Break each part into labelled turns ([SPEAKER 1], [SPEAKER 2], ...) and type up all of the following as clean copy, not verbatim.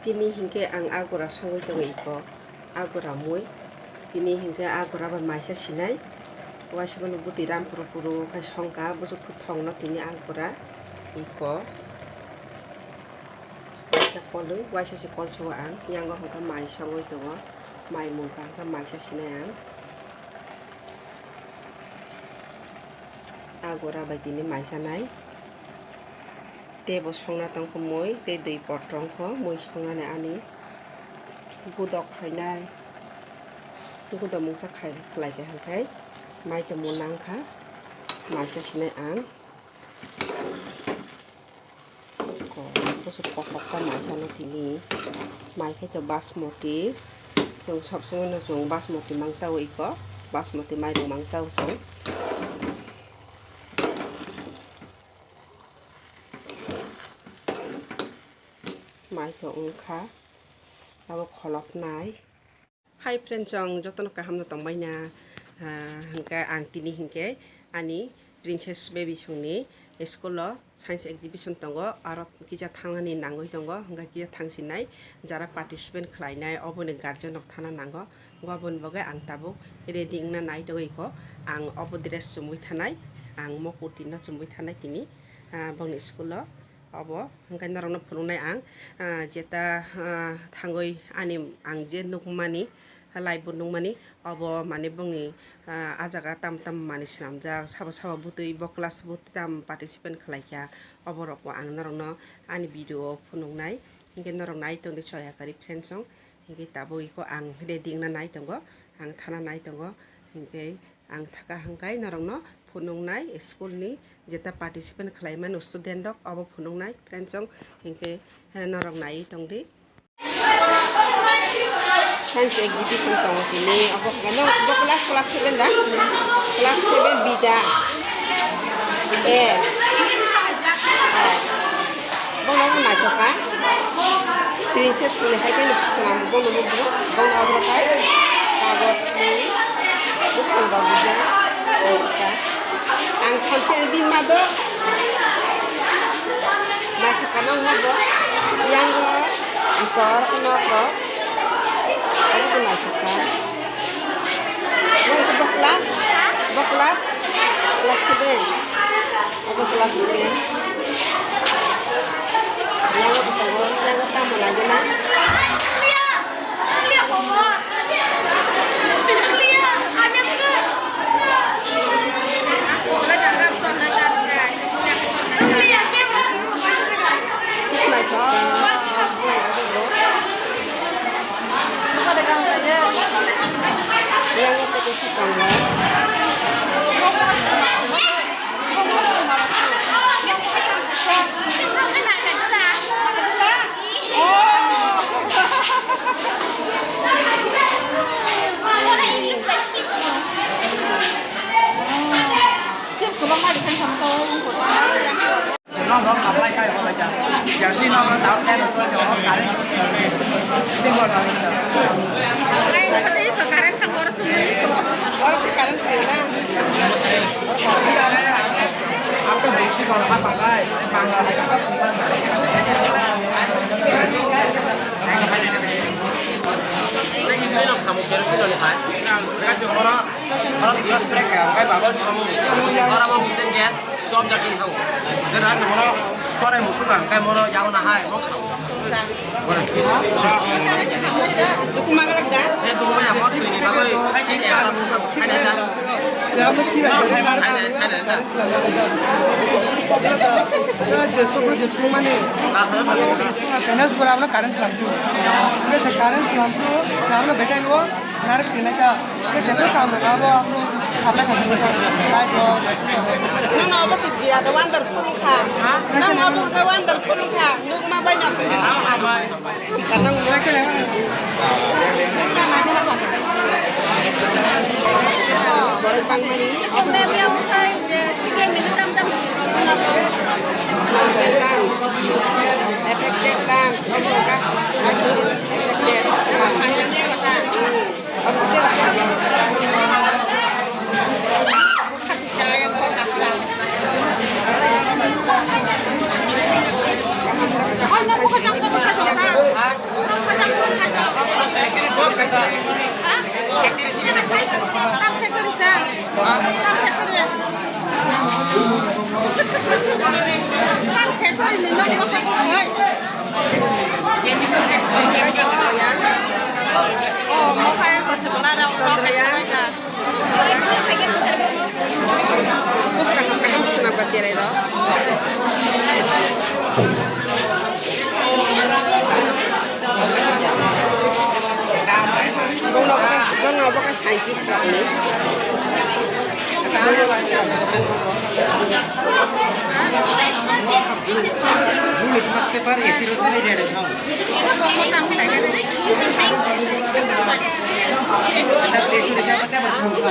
[SPEAKER 1] Tini hingke ang agora songoi tongo iko agora moi tini hingke agora ba maisa sinai wasaban buti ram puru puru ka songka busuk thong no tini agora iko waisa kolu waisa si kol so ang yango hongka mai songoi tongo mai mungka hongka maisa sinai ang agora ba tini maisa nai tebo songna tongko moi te dui potong ko moi songna ne ani budok khainai budok mungsa khlai ke hangkai mai to monang kha mai sa sinai ang ko busuk pokok ka mai sa no tini mai ke to basmati song sop song no song basmati mangsa oi ko basmati mai ro mangsa song mai ko ungkha abo kholok nai hai friend jong jotono ka hamna tongbai na hangka ang tini hingke ani princess baby songni school lo science exhibition tongo aro kija thangani nangoi tongo hangka kija thangsinai jara participant khlainai oboni guardian ok thana nango gobon boge ang tabuk ready na nai togo iko ang obo dress sumui thanai ang mokurti na sumui thanai tini bongni school lo obo hangkai narong phunungnai ang jeta thangoi ani ang je nukmani live nungmani obo mane bongi ajaga tam tam mani slamjak sabo sabo butui bo class but tam participant khlaikya obo rok ang narong ani video phunungnai hingke narong nai tongni soya kari friend song hingke tabo iko ang ready na nai tongo ang thana nai tongo hingke ang thaka hangkai narong phunungnai school ni jeta participant khlaiman student rok obo phunungnai friend song hingke narong nai tongdi science exhibition tongo tini obo kano obo class 7 da class 7 bida bono na toka princess kule hai kai salam bono mo bono obo kai kagos ni bukong babuja oka ang sanse bin mado masih kanong mo yang ikor kano ko ano ko na saka mo ko class class 7 ako class 7 yang ko tawo yang ko tamo lagi na yang itu sih tangga
[SPEAKER 2] nó sắm lại cái của bây giờ giờ xin nó tạo thêm một số chỗ cả đấy bên ngoài là
[SPEAKER 1] ay napati pagkaran kang oras sumuli so oras pagkaran kayo na
[SPEAKER 2] आपको बेसिक और हाथ पकड़ा है बांग्ला में का
[SPEAKER 3] Nah, ini lo kamu kira sih lo lihat. Mereka cuma orang biasa mereka kayak bagus kamu orang mau bikin gas, job jadi kamu. Jadi cuma orang musuh kan kayak mau yang nahai mau kamu.
[SPEAKER 1] Dukuman ka nagda?
[SPEAKER 3] Itu kumanya mau sih ini bagus. Ini yang kamu ada ada. Ada.
[SPEAKER 2] जैसे जिसको माने
[SPEAKER 3] Nah, saya paling
[SPEAKER 2] panels पर आपने कारण सलामसु मैं कारण सलामसु सामने बैठे वो नारक देने का मैं जब काम लगा वो आपको सामने कर सकते हैं like
[SPEAKER 1] Nang ako si Bia the wonderful ka. Nang ako ka wonderful ka. Nung mabay na ko. Kanang mo ka na. Baru pang mani.
[SPEAKER 4] Meron kayo sige nagtamtam na po.
[SPEAKER 1] Effective dance. Opo ka. Effective. Panjang ko ta. Opo ka. Kaya ko takda. Ay, naku, katang ko ka.
[SPEAKER 4] Tam factory sa. Tam factory. Tam factory ni nok nok ko hoy. Oh, mo kaya ko sa wala daw ko kaya ka.
[SPEAKER 1] Kaham senap kacir itu. Bang apa kan saintis lah ni.
[SPEAKER 3] Bulit mas paper isi rut ni dia dah. Ada presi dia apa tak berfungsi.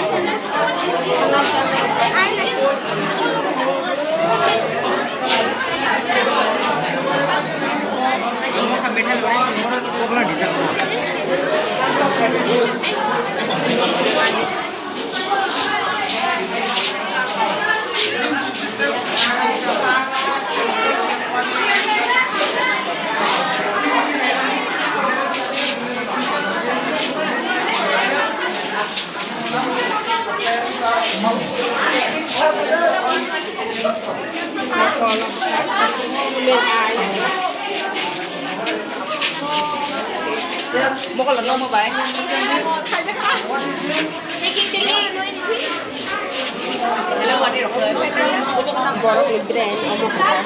[SPEAKER 3] Kamu kan metal orang cuma orang desain.
[SPEAKER 1] Mau kalau mau baik. Borok ni brand, omong kita.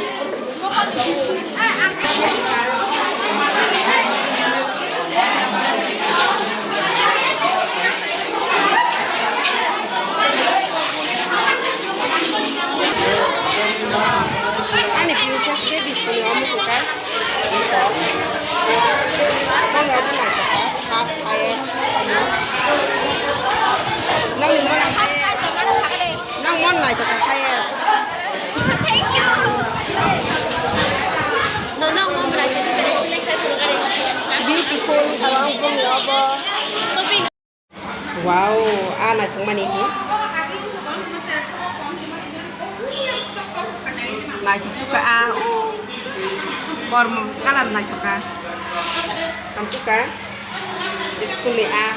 [SPEAKER 1] Ani princess baby punya omong kita. Bang ada nak half saya. Nang ni mana saya? Nang mana nak cakap saya?
[SPEAKER 4] Thank you. No, no, mo mula siya sa select sa lugar ni.
[SPEAKER 1] Beautiful, tawang pun apa? Wow, anak yang mana ini? Nak suka ah? Form kalan nak suka? Kamu suka? School ni ah?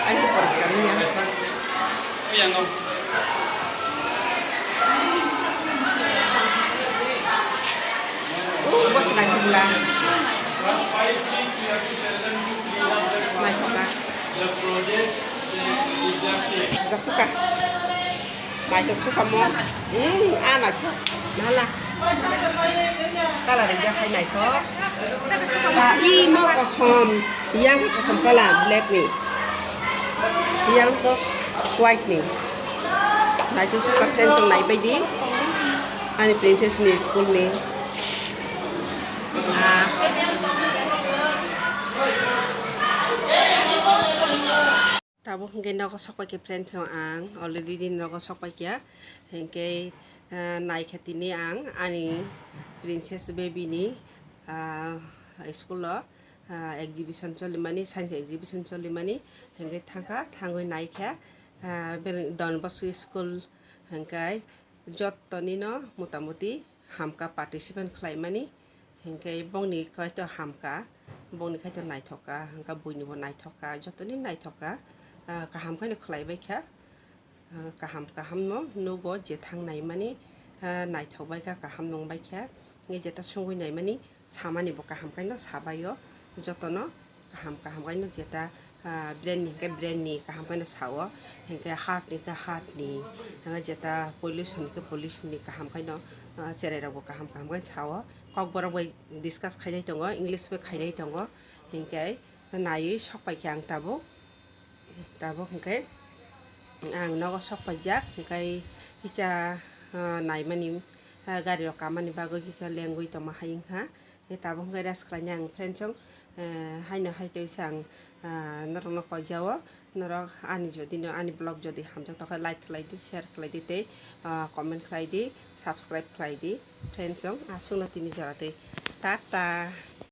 [SPEAKER 1] Ayo poros kalinya. Bos sedang gula. Mai suka. Tak suka. Mai tak suka mo. Anak. Nala. Kalau dia hai này có. Y mau kosong, yang kosong kalah black ni. Yang có white ni. Nãy chú suka tên trong này bay đi. Anh princess ni school ni. Tabo hingga nak sok pakai friend trong ang, already din nak sok pakai, hingga naik hati ni ang, ani princess baby ni, school lo, exhibition coli mani, science exhibition coli mani, hingga thangoi naik ya, Don Bosco school hingga jot tani no, mutamuti, hamka participant klai mani, hingga bong ni kau itu hamka, bong ni kau itu naik thoka, hingga bunyi bo naik thoka, jot tani naik thoka. Kaham kan kelai baik ya, kaham no nugo jetang nai mani nai thau baik ya kaham nong baik ya, nge jeta sungui nai mani sama ni bo kaham kan no sabayo, jotono kaham kan no jeta brand ni kaham kan no sawo, hingga heart ni, hingga jeta pollution ni kaham kan no cerai rabo kaham kan sawo, kau borang baik discuss khai tongo, English baik khai tongo, hingga nai sok baik yang tabo hingga ang naga sok pajak hingga kita nai mani gari rokaman ni bago kita lengui to mahaying ha tabo hingga das kelanyang friend hai no hai tu sang narong no jawa narong ani jodi no ani blog jodi hamjang to like kelai di share kelai di te comment kelai di subscribe kelai di friend asung na tini jarate tata.